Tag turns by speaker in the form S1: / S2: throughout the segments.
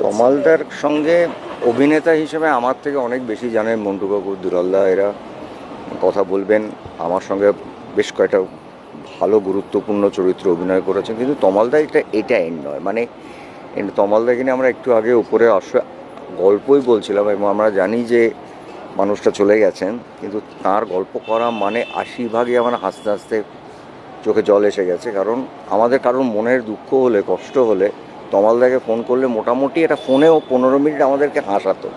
S1: তমালদার সঙ্গে অভিনেতা হিসেবে আমার থেকে অনেক বেশি জানেন মন্টু কাকু, দুলালদা, এরা কথা বলবেন। আমার সঙ্গে বেশ কয়েকটা ভালো গুরুত্বপূর্ণ চরিত্র অভিনয় করেছেন, কিন্তু তমালদা এটা এন্ড নয়। মানে তমালদাকে নিয়ে আমরা একটু আগে উপরে গল্পই বলছিলাম, এবং আমরা জানি যে মানুষটা চলে গেছেন, কিন্তু তার গল্প করা মানে 80 ভাগই আমার হাসতে হাসতে চোখে জল এসে গেছে। কারণ আমাদের কারোর মনের দুঃখ হলে, কষ্ট হলে তমালদাকে ফোন করলে মোটামুটি এটা ফোনেও 15 মিনিট আমাদেরকে হাসাতো।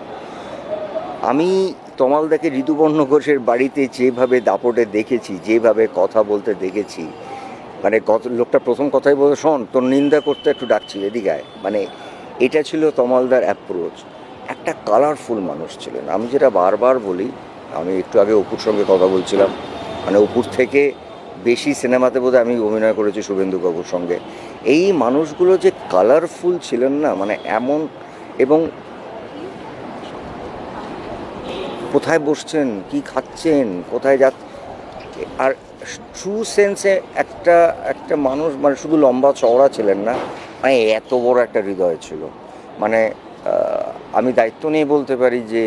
S1: আমি তমালদাকে ঋতুপর্ণ ঘোষের বাড়িতে যেভাবে দাপটে দেখেছি, যেভাবে কথা বলতে দেখেছি, মানে লোকটা প্রথম কথাই বলে, শোন তোর নিন্দা করতে একটু ডাকছি, এদিকে আয়। মানে এটা ছিল তমালদার অ্যাপ্রোচ। একটা কালারফুল মানুষ ছিলেন। আমি যেটা বারবার বলি, আমি একটু আগে অপুর সঙ্গে কথা বলছিলাম, মানে অপুর থেকে বেশি সিনেমাতে বোধহয় আমি অভিনয় করেছি শুভেন্দু বাবুর সঙ্গে। এই মানুষগুলো যে কালারফুল ছিলেন না, মানে এমন। এবং কোথায় বসছেন, কি খাচ্ছেন, কোথায় আর ট্রু সেন্সে একটা একটা মানুষ, মানে শুধু লম্বা চওড়া ছিলেন না, মানে এত বড় একটা হৃদয় ছিল। মানে আমি দায়িত্ব নিয়ে বলতে পারি যে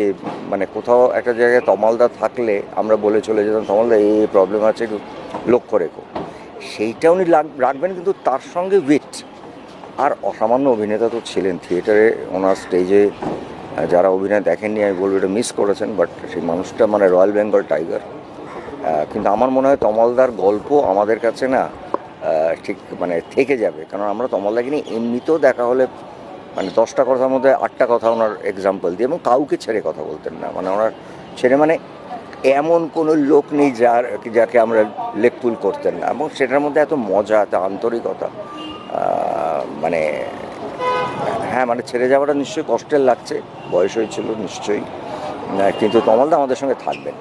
S1: মানে কোথাও একটা জায়গায় তমালদা থাকলে আমরা বলে চলে যেতাম, তমালদা এই প্রবলেম আছে, একটু লক্ষ্য রেখো। সেইটা উনি রাখবেন, কিন্তু তার সঙ্গে উইট। আর অসামান্য অভিনেতা তো ছিলেন থিয়েটারে, ওনার স্টেজে যারা অভিনয় দেখেননি আমি বলবো এটা মিস করেছেন। বাট সেই মানুষটা মানে রয়্যাল বেঙ্গল টাইগার। কিন্তু আমার মনে হয় তমালদার গল্প আমাদের কাছে না ঠিক মানে থেকে যাবে, কারণ আমরা তমালদাকে নিয়ে এমনিতেও দেখা হলে মানে 10টা কথার মধ্যে 8টা কথা ওনার এক্সাম্পল দিয়ে, এবং কাউকে ছেড়ে কথা বলতেন না। মানে ওনার ছেড়ে মানে এমন কোনো লোক নেই যাকে আমরা লেকপুল করতেন না, এবং সেটার মধ্যে এত মজা, এত আন্তরিকতা। মানে হ্যাঁ, মানে ছেড়ে যাওয়াটা নিশ্চয়ই কষ্টের লাগছে, বয়স হয়েছিল নিশ্চয়ই, কিন্তু তমালদা আমাদের সঙ্গে থাকবেন।